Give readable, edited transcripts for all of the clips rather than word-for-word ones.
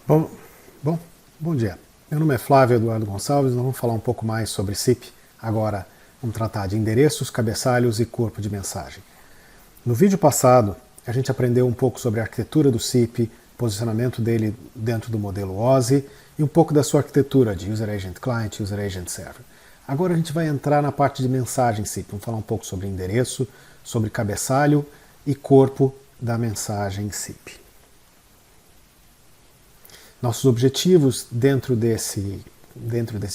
Bom, bom, bom dia. Meu nome é Flávio Eduardo Gonçalves. Nós vamos falar um pouco mais sobre SIP. Agora vamos tratar de endereços, cabeçalhos e corpo de mensagem. No vídeo passado, a gente aprendeu um pouco sobre a arquitetura do SIP, posicionamento dele dentro do modelo OSI e um pouco da sua arquitetura de User Agent Client e User Agent Server. Agora a gente vai entrar na parte de mensagem SIP. Vamos falar um pouco sobre endereço, sobre cabeçalho e corpo da mensagem SIP. Nossos objetivos dentro desse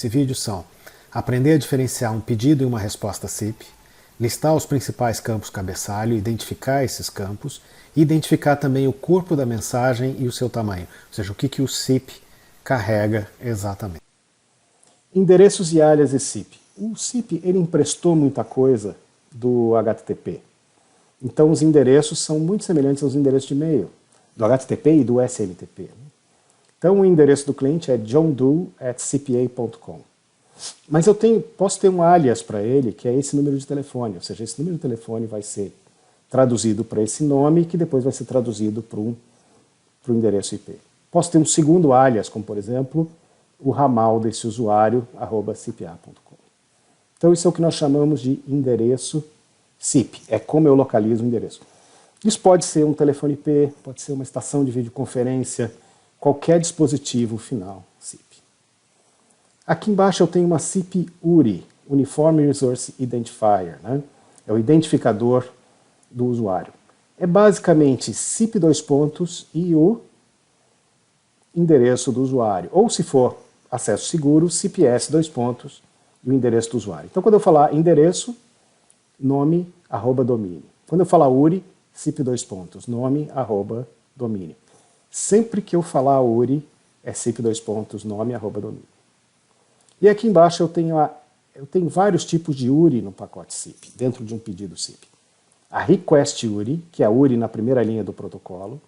vídeo são aprender a diferenciar um pedido e uma resposta SIP, listar os principais campos cabeçalho, identificar esses campos e identificar também o corpo da mensagem e o seu tamanho, ou seja, o que o SIP carrega exatamente. Endereços e aliases SIP. O SIP ele emprestou muita coisa do HTTP. Então os endereços são muito semelhantes aos endereços de e-mail, do HTTP e do SMTP. Então o endereço do cliente é johndoe@cpa.com. Mas posso ter um alias para ele, que é esse número de telefone, ou seja, esse número de telefone vai ser traduzido para esse nome, que depois vai ser traduzido para o endereço IP. Posso ter um segundo alias, como por exemplo, o ramal desse usuário, @cpa.com. Então isso é o que nós chamamos de endereço SIP, é como eu localizo o endereço. Isso pode ser um telefone IP, pode ser uma estação de videoconferência, qualquer dispositivo final SIP. Aqui embaixo eu tenho uma SIP URI, Uniform Resource Identifier, né? É o identificador do usuário. É basicamente SIP e o endereço do usuário. Ou se for acesso seguro, CPS e o endereço do usuário. Então quando eu falar endereço, nome, @domínio. Quando eu falar URI, SIP nome, @domínio. Sempre que eu falar URI, é SIP nome, @domínio. E aqui embaixo eu tenho vários tipos de URI no pacote SIP, dentro de um pedido SIP. A Request URI, que é a URI na primeira linha do protocolo,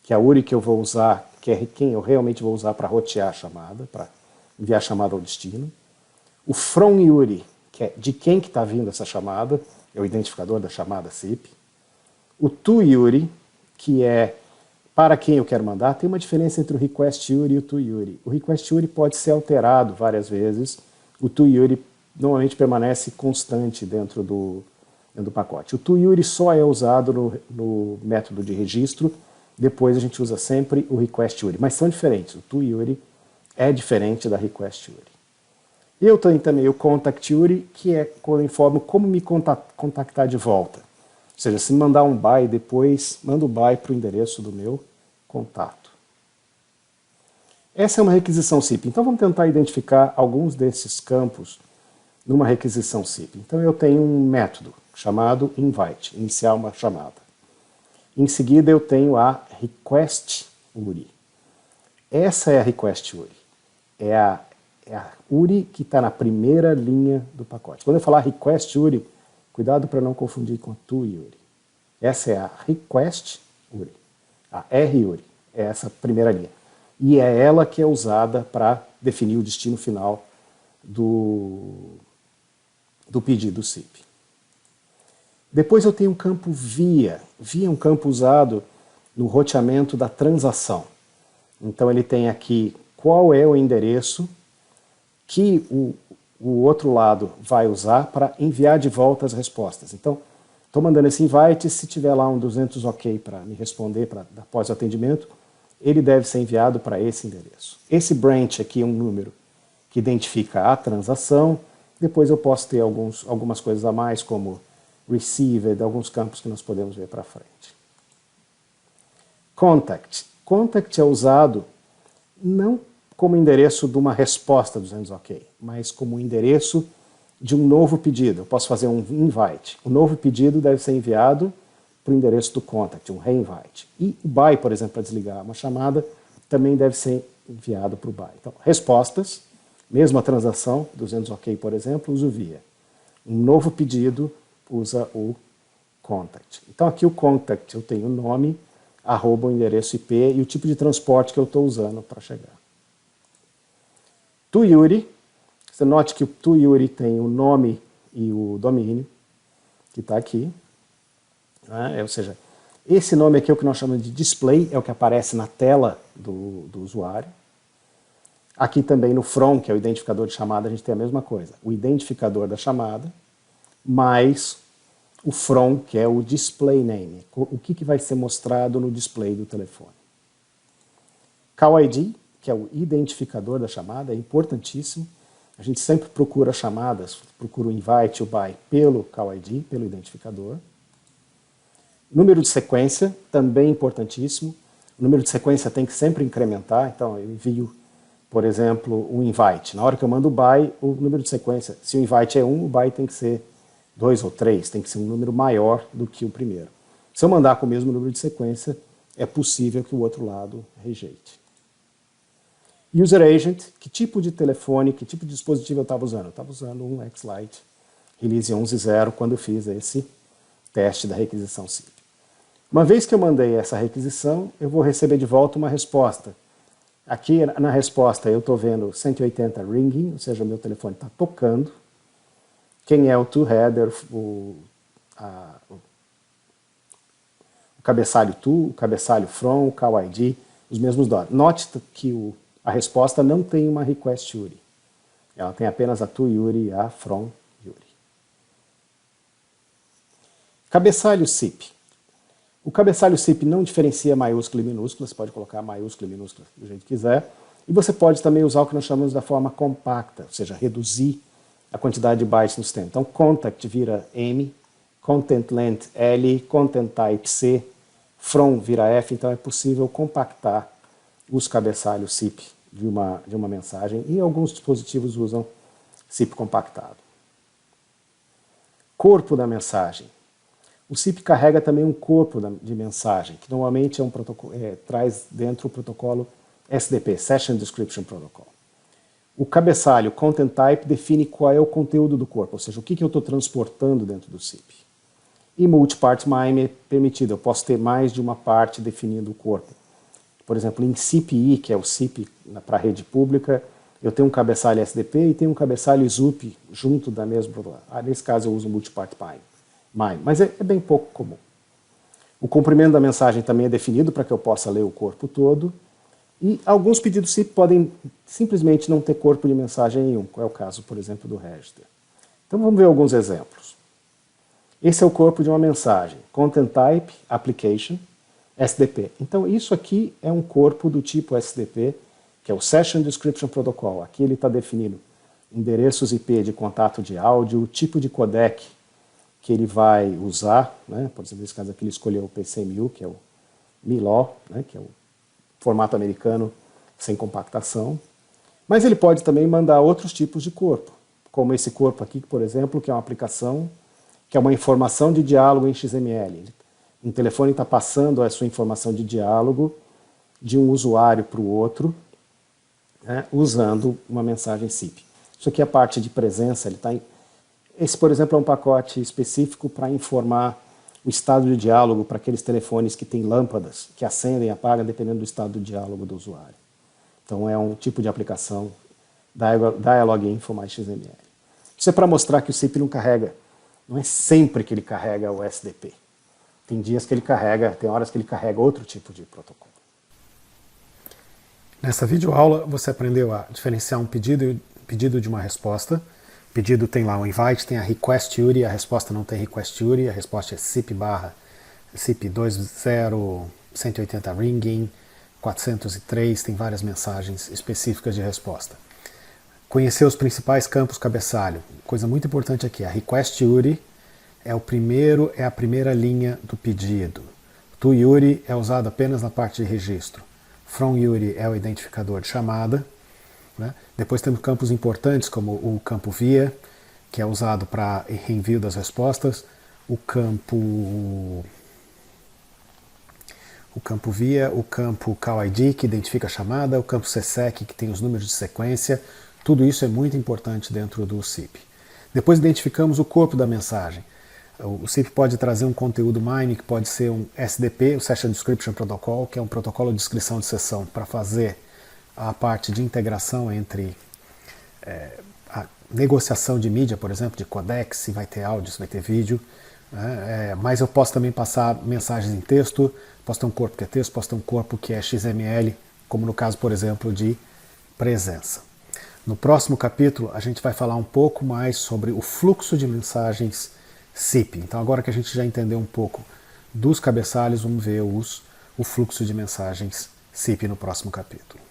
que é a URI que eu vou usar, que é quem eu realmente vou usar para rotear a chamada, para enviar a chamada ao destino. O From URI, que é de quem que está vindo essa chamada, é o identificador da chamada SIP. O To URI, que é para quem eu quero mandar. Tem uma diferença entre o Request URI e o To URI. O Request URI pode ser alterado várias vezes. O To URI normalmente permanece constante dentro do pacote. O To URI só é usado no método de registro. Depois a gente usa sempre o Request URI. Mas são diferentes. O To URI é diferente da Request URI. E eu tenho também o Contact URI, que é quando eu informo como me contactar de volta. Ou seja, se me mandar um BY depois, manda o BY para o endereço do meu contato. Essa é uma requisição SIP. Então vamos tentar identificar alguns desses campos numa requisição SIP. Então eu tenho um método chamado invite, iniciar uma chamada. Em seguida eu tenho a Request URI. Essa é a Request URI. É a URI que está na primeira linha do pacote. Quando eu falar Request URI, cuidado para não confundir com a To URI. Essa é a Request URI. A RURI é essa primeira linha. E é ela que é usada para definir o destino final do pedido SIP. Depois eu tenho um campo VIA. VIA é um campo usado no roteamento da transação. Então ele tem aqui qual é o endereço que o outro lado vai usar para enviar de volta as respostas. Então, estou mandando esse invite, se tiver lá um 200 OK para me responder após o atendimento, ele deve ser enviado para esse endereço. Esse branch aqui é um número que identifica a transação. Depois eu posso ter algumas coisas a mais, como received, alguns campos que nós podemos ver para frente. Contact. Contact é usado não como endereço de uma resposta 200 OK, mas como endereço de um novo pedido. Eu posso fazer um invite. O novo pedido deve ser enviado para o endereço do contact, um reinvite. E o BY, por exemplo, para desligar uma chamada, também deve ser enviado para o BY. Então, respostas, mesmo a transação, 200 OK, por exemplo, usa o VIA. Um novo pedido usa o contact. Então aqui o contact eu tenho o nome, o endereço IP e o tipo de transporte que eu estou usando para chegar. To URI, você note que o To URI tem o nome e o domínio, que está aqui. Ou seja, Esse nome aqui é o que nós chamamos de display, é o que aparece na tela do usuário. Aqui também no from, que é o identificador de chamada, a gente tem a mesma coisa. O identificador da chamada, mais o from, que é o display name. O que vai ser mostrado no display do telefone. Call ID, que é o identificador da chamada, é importantíssimo. A gente sempre procura chamadas, procura o invite, o buy pelo Call ID, pelo identificador. Número de sequência, também importantíssimo. O número de sequência tem que sempre incrementar, então eu envio, por exemplo, um invite. Na hora que eu mando o buy, o número de sequência, se o invite é 1, o buy tem que ser 2 ou 3, tem que ser um número maior do que o primeiro. Se eu mandar com o mesmo número de sequência, é possível que o outro lado rejeite. User Agent, que tipo de telefone, que tipo de dispositivo eu estava usando? Eu estava usando um X-Lite Release 11.0 quando eu fiz esse teste da requisição SIP. Uma vez que eu mandei essa requisição, eu vou receber de volta uma resposta. Aqui na resposta eu estou vendo 180 ringing, ou seja, o meu telefone está tocando. Quem é o to-header, o cabeçalho to, o cabeçalho from, o call ID, os mesmos dados. Note que a resposta não tem uma request URI. Ela tem apenas a to URI e a from URI. Cabeçalho SIP. O cabeçalho SIP não diferencia maiúscula e minúscula, você pode colocar maiúscula e minúscula do jeito que quiser. E você pode também usar o que nós chamamos da forma compacta, ou seja, reduzir a quantidade de bytes no sistema. Então, contact vira M, content length L, content type C, from vira F, então é possível compactar os cabeçalhos SIP de uma mensagem, e alguns dispositivos usam SIP compactado. Corpo da mensagem. O SIP carrega também um corpo de mensagem, que normalmente é um protocolo, traz dentro o protocolo SDP, Session Description Protocol. O cabeçalho Content Type define qual é o conteúdo do corpo, ou seja, o que eu estou transportando dentro do SIP. E Multipart MIME é permitido, eu posso ter mais de uma parte definindo o corpo. Por exemplo, em SIP-I, que é o SIP para a rede pública, eu tenho um cabeçalho SDP e tenho um cabeçalho ZUP junto da mesma protocolo. Nesse caso eu uso Multipart MIME, mas é bem pouco comum. O comprimento da mensagem também é definido para que eu possa ler o corpo todo. E alguns pedidos SIP podem simplesmente não ter corpo de mensagem nenhum, qual é o caso, por exemplo, do register. Então vamos ver alguns exemplos. Esse é o corpo de uma mensagem, Content Type, Application, SDP. Então isso aqui é um corpo do tipo SDP, que é o Session Description Protocol. Aqui ele está definindo endereços IP de contato de áudio, o tipo de codec que ele vai usar, né? Por exemplo, nesse caso aqui ele escolheu o PCMU, que é o MILO, né? Que é o formato americano sem compactação. Mas ele pode também mandar outros tipos de corpo, como esse corpo aqui, por exemplo, que é uma aplicação, que é uma informação de diálogo em XML. Um telefone está passando a sua informação de diálogo de um usuário para o outro, né, usando uma mensagem SIP. Isso aqui é a parte de presença. Esse, por exemplo, é um pacote específico para informar o estado de diálogo para aqueles telefones que têm lâmpadas que acendem e apagam dependendo do estado do diálogo do usuário. Então é um tipo de aplicação Dialog Info mais XML. Isso é para mostrar que o SIP não carrega, não é sempre que ele carrega o SDP. Tem dias que ele carrega, tem horas que ele carrega outro tipo de protocolo. Nessa videoaula você aprendeu a diferenciar um pedido de uma resposta. O pedido tem lá o invite, tem a request URI, a resposta não tem request URI, a resposta é SIP 20 180 ringing, 403, tem várias mensagens específicas de resposta. Conhecer os principais campos cabeçalho. Coisa muito importante aqui, a request URI é a primeira linha do pedido. To URI é usado apenas na parte de registro. From URI é o identificador de chamada. Né? Depois temos campos importantes como o campo via, que é usado para reenvio das respostas, o campo via, o campo Call ID, que identifica a chamada, o campo CSEC, que tem os números de sequência. Tudo isso é muito importante dentro do SIP. Depois identificamos o corpo da mensagem. O SIP pode trazer um conteúdo MIME, que pode ser um SDP, o Session Description Protocol, que é um protocolo de descrição de sessão para fazer a parte de integração entre a negociação de mídia, por exemplo, de codec, se vai ter áudio, se vai ter vídeo. né? Mas eu posso também passar mensagens em texto, posso ter um corpo que é texto, posso ter um corpo que é XML, como no caso, por exemplo, de presença. No próximo capítulo, a gente vai falar um pouco mais sobre o fluxo de mensagens SIP. Então, agora que a gente já entendeu um pouco dos cabeçalhos, vamos ver o fluxo de mensagens SIP no próximo capítulo.